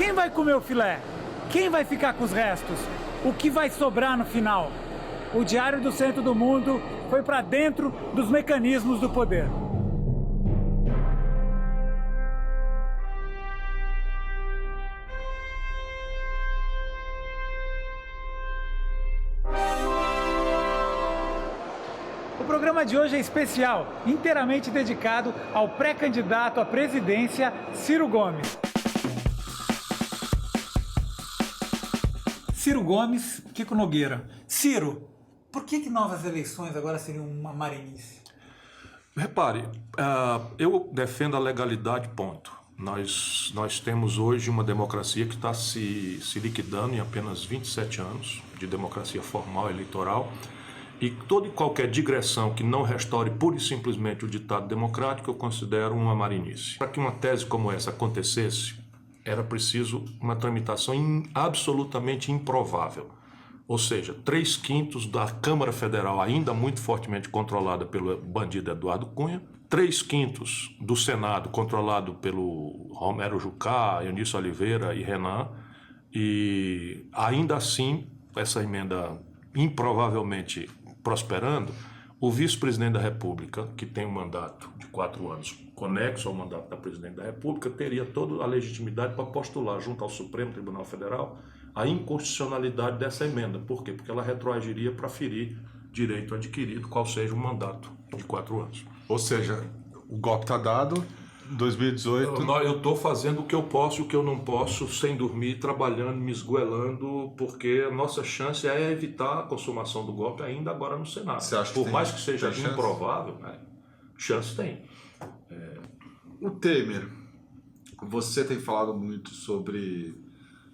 Quem vai comer o filé? Quem vai ficar com os restos? O que vai sobrar no final? O Diário do Centro do Mundo foi para dentro dos mecanismos do poder. O programa de hoje é especial, inteiramente dedicado ao pré-candidato à presidência, Ciro Gomes. Ciro Gomes, Kiko Nogueira. Ciro, por que novas eleições agora seriam uma marinice? Repare, eu defendo a legalidade, ponto. Nós temos hoje uma democracia que está se liquidando em apenas 27 anos de democracia formal eleitoral, e toda e qualquer digressão que não restaure pura e simplesmente o ditado democrático eu considero uma marinice. Para que uma tese como essa acontecesse, era preciso uma tramitação absolutamente improvável. Ou seja, 3/5 da Câmara Federal ainda muito fortemente controlada pelo bandido Eduardo Cunha, 3/5 do Senado controlado pelo Romero Jucá, Eunício Oliveira e Renan, e ainda assim, essa emenda improvavelmente prosperando, o vice-presidente da República, que tem um mandato de 4 anos conexo ao mandato da presidente da República, teria toda a legitimidade para postular junto ao Supremo Tribunal Federal a inconstitucionalidade dessa emenda. Por quê? Porque ela retroagiria para ferir direito adquirido, qual seja o mandato de 4 anos. Ou seja, o golpe está dado, 2018... Eu estou fazendo o que eu posso e o que eu não posso, sem dormir, trabalhando, me esgoelando, porque a nossa chance é evitar a consumação do golpe ainda agora no Senado. Você acha que por mais que seja improvável, né, chance tem. O Temer, você tem falado muito sobre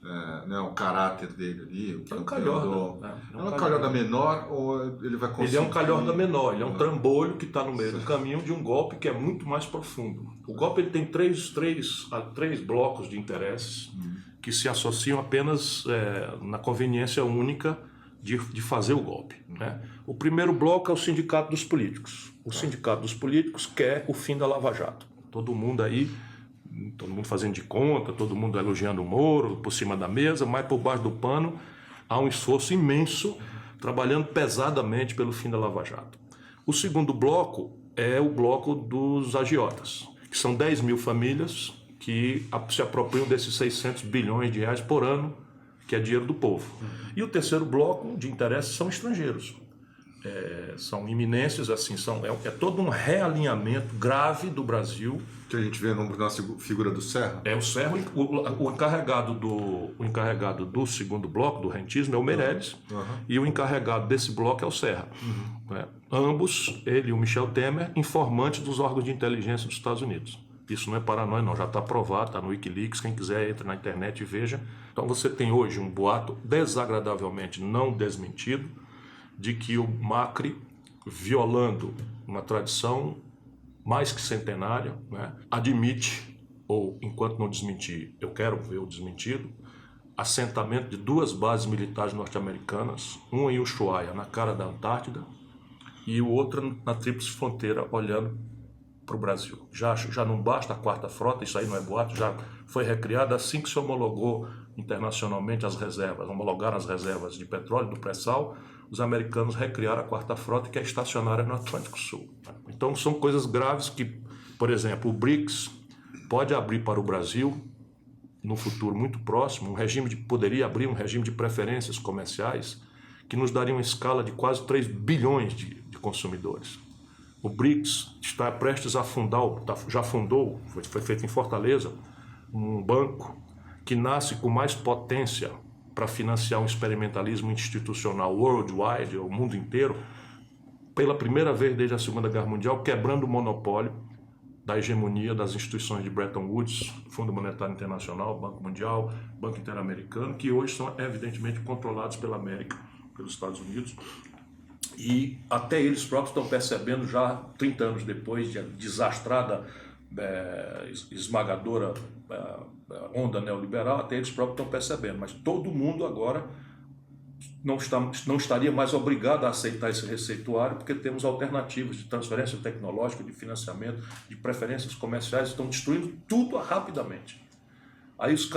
o caráter dele ali. É um calhorda. É um calhorda menor ou ele vai conseguir... Ele é um calhorda menor, ele é um trambolho que está no meio do caminho de um golpe que é muito mais profundo. O golpe ele tem três blocos de interesses que se associam apenas na conveniência única de fazer o golpe. Né? O primeiro bloco é o Sindicato dos Políticos. O Sindicato dos Políticos quer o fim da Lava Jato. Todo mundo fazendo de conta, todo mundo elogiando o Moro por cima da mesa, mas por baixo do pano há um esforço imenso, trabalhando pesadamente pelo fim da Lava Jato. O segundo bloco é o bloco dos agiotas, que são 10 mil famílias que se apropriam desses 600 bilhões de reais por ano, que é dinheiro do povo. E o terceiro bloco de interesses são estrangeiros. São iminências, assim, é todo um realinhamento grave do Brasil. Que a gente vê na figura do Serra. O Serra, o encarregado do segundo bloco, do rentismo, é o Meirelles, e o encarregado desse bloco é o Serra. Ambos, ele e o Michel Temer, informantes dos órgãos de inteligência dos Estados Unidos. Isso não é paranoia, não, já está aprovado, está no Wikileaks, quem quiser entra na internet e veja. Então você tem hoje um boato desagradavelmente não desmentido, de que o Macri, violando uma tradição mais que centenária, né, admite, ou enquanto não desmentir, eu quero ver o desmentido, assentamento de 2 bases militares norte-americanas, uma em Ushuaia, na cara da Antártida, e o outro na Tríplice Fronteira, olhando para o Brasil. Já não basta a 4ª Frota, isso aí não é boato, já foi recriada assim que se homologou internacionalmente as reservas, homologaram as reservas de petróleo do pré-sal. Os americanos recriaram a 4ª Frota, que é estacionária no Atlântico Sul. Então são coisas graves que, por exemplo, o BRICS pode abrir para o Brasil, no futuro muito próximo, poderia abrir um regime de preferências comerciais que nos daria uma escala de quase 3 bilhões de consumidores. O BRICS está prestes a fundar, já fundou, foi feito em Fortaleza, um banco que nasce com mais potência para financiar um experimentalismo institucional worldwide, o mundo inteiro, pela primeira vez desde a Segunda Guerra Mundial, quebrando o monopólio da hegemonia das instituições de Bretton Woods, Fundo Monetário Internacional, Banco Mundial, Banco Interamericano, que hoje são evidentemente controlados pela América, pelos Estados Unidos. E até eles próprios estão percebendo, já 30 anos depois de a desastrada, esmagadora onda neoliberal, até eles próprios estão percebendo. Mas todo mundo agora não estaria mais obrigado a aceitar esse receituário, porque temos alternativas de transferência tecnológica, de financiamento, de preferências comerciais, estão destruindo tudo rapidamente. Aí o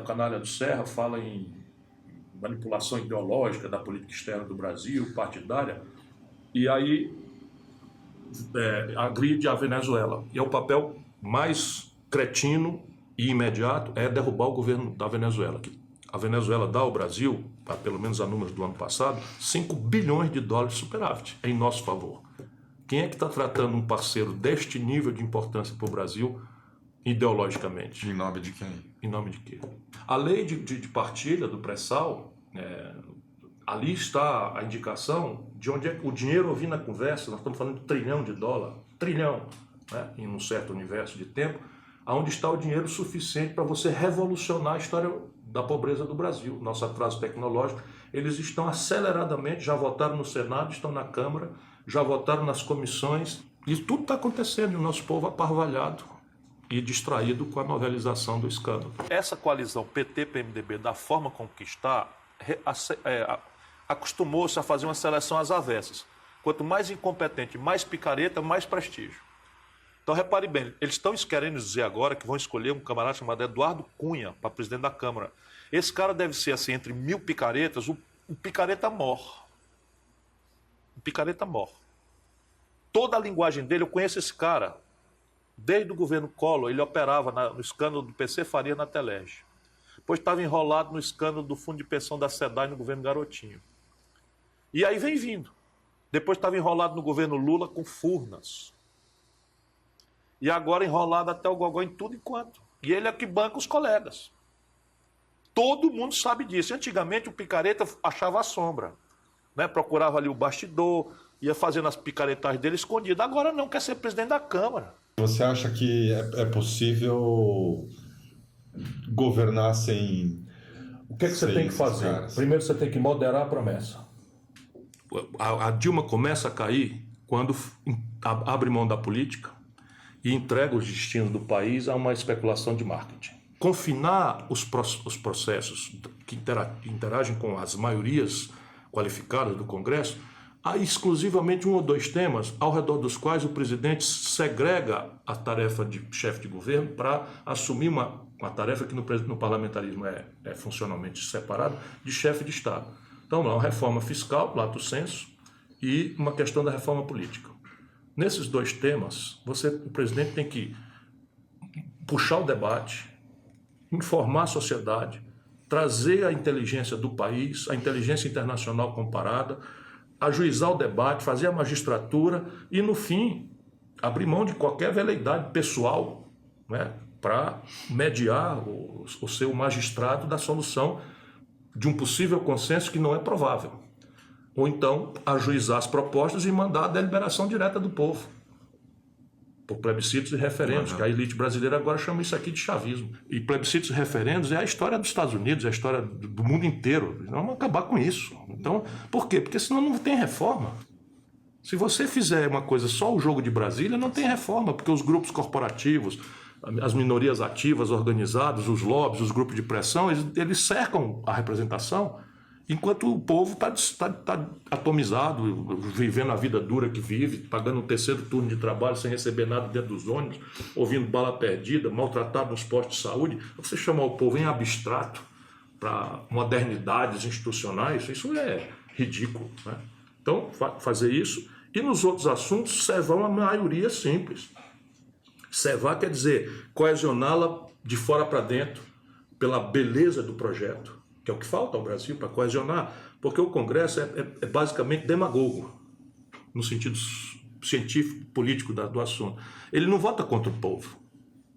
canalha do Serra fala em manipulação ideológica da política externa do Brasil, partidária, e aí agride a Venezuela. E é o papel mais cretino e imediato é derrubar o governo da Venezuela. A Venezuela dá ao Brasil, pelo menos a números do ano passado, 5 bilhões de dólares de superávit em nosso favor. Quem é que está tratando um parceiro deste nível de importância para o Brasil ideologicamente? Em nome de quem? Em nome de quê? A lei de partilha do pré-sal, ali está a indicação de onde é que o dinheiro, ouvi na conversa, nós estamos falando de $1 trilhão, trilhão, né, em um certo universo de tempo, aonde está o dinheiro suficiente para você revolucionar a história da pobreza do Brasil, nosso atraso tecnológico. Eles estão aceleradamente, já votaram no Senado, estão na Câmara, já votaram nas comissões, e tudo está acontecendo, e o nosso povo aparvalhado e distraído com a novelização do escândalo. Essa coalizão PT-PMDB, da forma como que está, acostumou-se a fazer uma seleção às avessas. Quanto mais incompetente, mais picareta, mais prestígio. Então, repare bem, eles estão querendo dizer agora que vão escolher um camarada chamado Eduardo Cunha para presidente da Câmara. Esse cara deve ser, assim, entre 1000 picaretas, o picareta mor. O picareta mor. Toda a linguagem dele, eu conheço esse cara. Desde o governo Collor, ele operava no escândalo do PC Faria na Telege. Depois estava enrolado no escândalo do fundo de pensão da SEDAI no governo Garotinho. E aí vem vindo. Depois estava enrolado no governo Lula com Furnas. E agora enrolado até o gogó em tudo enquanto. E ele é que banca os colegas. Todo mundo sabe disso. Antigamente o picareta achava a sombra, né? Procurava ali o bastidor, ia fazendo as picaretagens dele escondido. Agora não, quer ser presidente da Câmara. Você acha que é possível governar sem... O que é que você tem que fazer? Caras? Primeiro você tem que moderar a promessa. A Dilma começa a cair quando abre mão da política e entrega os destinos do país a uma especulação de marketing. Confinar os processos que interagem com as maiorias qualificadas do Congresso a exclusivamente 1 ou 2 temas ao redor dos quais o presidente segrega a tarefa de chefe de governo para assumir uma tarefa que no parlamentarismo é funcionalmente separada, de chefe de Estado. Então, uma reforma fiscal, lato sensu, e uma questão da reforma política. Nesses 2 temas, o presidente tem que puxar o debate, informar a sociedade, trazer a inteligência do país, a inteligência internacional comparada, ajuizar o debate, fazer a magistratura e, no fim, abrir mão de qualquer veleidade pessoal, né, para mediar o seu magistrado da solução de um possível consenso que não é provável. Ou então, ajuizar as propostas e mandar a deliberação direta do povo, por plebiscitos e referendos, que a elite brasileira agora chama isso aqui de chavismo. E plebiscitos e referendos é a história dos Estados Unidos, é a história do mundo inteiro. Vamos acabar com isso. Então, por quê? Porque senão não tem reforma. Se você fizer uma coisa só o jogo de Brasília, não tem reforma, porque os grupos corporativos, as minorias ativas organizadas, os lobbies, os grupos de pressão, eles cercam a representação, enquanto o povo está atomizado, vivendo a vida dura que vive, pagando um 3º turno de trabalho sem receber nada dentro dos ônibus, ouvindo bala perdida, maltratado nos postos de saúde. Você chamar o povo em abstrato para modernidades institucionais, isso é ridículo, né? Então, fazer isso. E nos outros assuntos, servar uma maioria simples. Servar quer dizer coesioná-la de fora para dentro, pela beleza do projeto, que é o que falta ao Brasil para coesionar, porque o Congresso é basicamente demagogo, no sentido científico, político do assunto. Ele não vota contra o povo.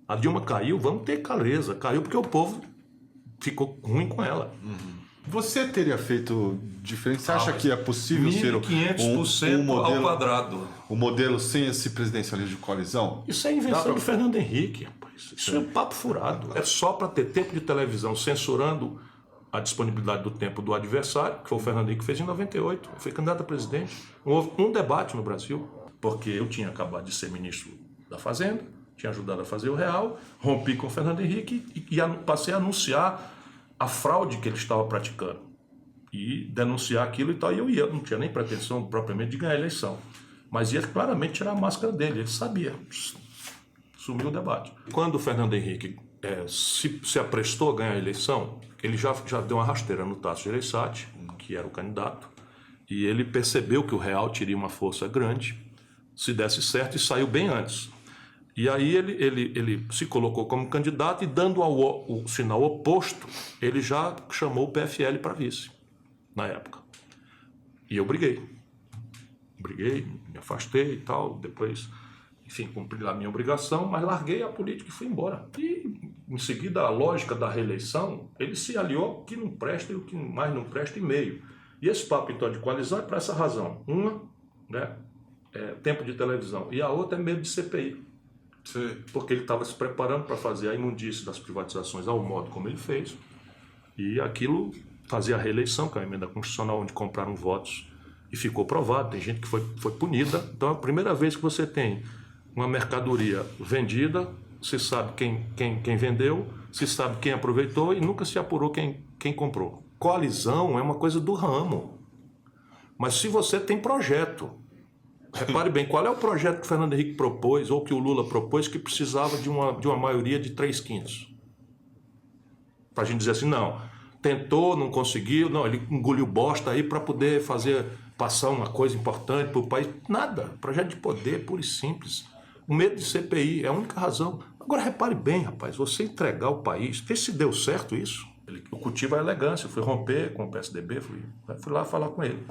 A Dilma caiu, vamos ter clareza, caiu porque o povo ficou ruim com ela. Você teria feito diferente? Você acha que é possível ser 1.500% ao quadrado? O modelo sem esse presidencialismo de coalizão? Isso é invenção do Fernando Henrique, rapaz. Isso é um papo furado. É só para ter tempo de televisão censurando a disponibilidade do tempo do adversário, que foi o Fernando Henrique que fez em 98. Foi candidato a presidente. Houve um debate no Brasil, porque eu tinha acabado de ser ministro da Fazenda, tinha ajudado a fazer o Real, rompi com o Fernando Henrique e passei a anunciar a fraude que ele estava praticando e denunciar aquilo e tal. E eu não tinha nem pretensão propriamente de ganhar a eleição, mas ia claramente tirar a máscara dele, ele sabia. Sumiu o debate. Quando o Fernando Henrique se aprestou a ganhar a eleição, ele já deu uma rasteira no Tasso Gereissati, que era o candidato, e ele percebeu que o Real teria uma força grande se desse certo e saiu bem antes. E aí ele se colocou como candidato e, dando o sinal oposto, ele já chamou o PFL para vice, na época. E eu briguei, me afastei e tal, depois, enfim, cumpri a minha obrigação, mas larguei a política e fui embora. E, em seguida, a lógica da reeleição, ele se aliou o que não presta e o que mais não presta e meio. E esse papo, então, de coalizão é para essa razão. Uma, né, é tempo de televisão, e a outra é medo de CPI. Sim. Porque ele estava se preparando para fazer a imundície das privatizações ao modo como ele fez, e aquilo fazia a reeleição, que é a emenda constitucional, onde compraram votos e ficou provado. Tem gente que foi punida. Então, é a primeira vez que você tem uma mercadoria vendida, se sabe quem vendeu, se sabe quem aproveitou e nunca se apurou quem comprou. Coalizão é uma coisa do ramo. Mas se você tem projeto, repare bem, qual é o projeto que o Fernando Henrique propôs, ou que o Lula propôs, que precisava de uma maioria de 3/5? Para a gente dizer assim, não, tentou, não conseguiu, não, ele engoliu bosta aí para poder passar uma coisa importante para o país. Nada, projeto de poder, puro e simples. O medo de CPI é a única razão. Agora, repare bem, rapaz, você entregar o país, vê se deu certo isso. O cultivo é elegância, eu fui romper com o PSDB, fui lá falar com ele.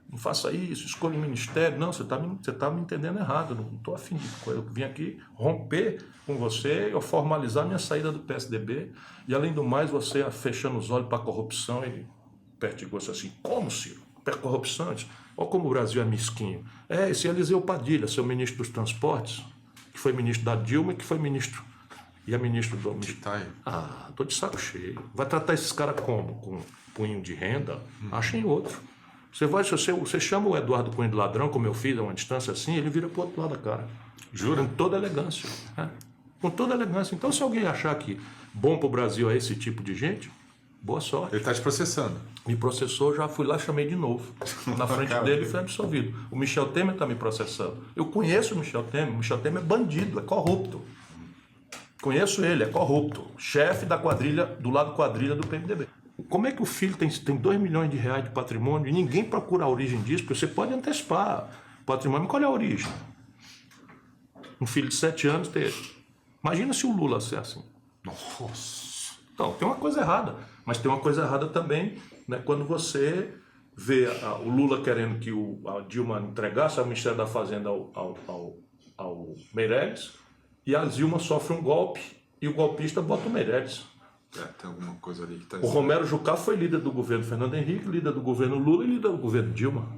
Não faça isso, escolha um ministério. Não, você tá me entendendo errado, não estou afim de coisa. Eu vim aqui romper com você, eu formalizar minha saída do PSDB, e além do mais, você fechando os olhos para a corrupção. Ele pertigou-se assim, como, Ciro? Corrupção? Olha como o Brasil é mesquinho. Esse Eliseu Padilha, seu ministro dos Transportes, que foi ministro da Dilma e que foi ministro... E é ministro do... Tô de saco cheio. Vai tratar esses caras como? Com punho de renda? Achem outro. Você chama o Eduardo Cunha de ladrão, como eu fiz a uma distância assim, ele vira pro outro lado da cara. Jura? Com toda elegância. Com toda elegância. Então, se alguém achar que bom pro Brasil é esse tipo de gente, boa sorte. Ele tá te processando. Me processou, já fui lá, chamei de novo. Na frente dele foi absolvido. O Michel Temer tá me processando. Eu conheço o Michel Temer é bandido, é corrupto. Conheço ele, é corrupto. Chefe da quadrilha, do lado quadrilha do PMDB. Como é que o filho tem 2 milhões de reais de patrimônio e ninguém procura a origem disso? Porque você pode antecipar o patrimônio, mas qual é a origem? Um filho de 7 anos ter. Imagina se o Lula ser assim. Nossa! Então, tem uma coisa errada. Mas tem uma coisa errada também, né, quando você vê o Lula querendo que a Dilma entregasse o Ministério da Fazenda ao Meirelles, e a Dilma sofre um golpe e o golpista bota o Meirelles. Tem alguma coisa ali que tá... O Romero Jucá foi líder do governo Fernando Henrique, líder do governo Lula e líder do governo Dilma.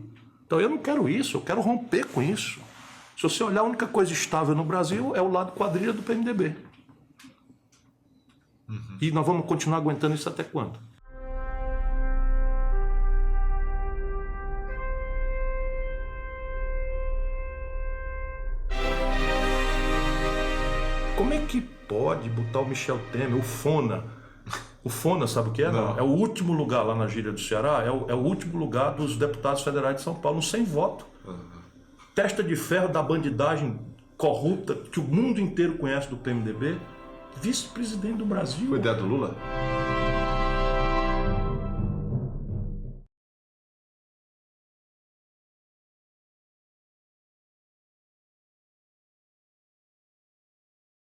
Então eu não quero isso, eu quero romper com isso. Se você olhar, a única coisa estável no Brasil é o lado quadrilha do PMDB. E nós vamos continuar aguentando isso até quando? Como é que pode botar o Michel Temer, o Fona? O Fona, sabe o que é? Não. É o último lugar lá na gíria do Ceará, é o último lugar dos deputados federais de São Paulo, sem voto. Testa de ferro da bandidagem corrupta que o mundo inteiro conhece do PMDB, vice-presidente do Brasil. Foi ideia do Lula?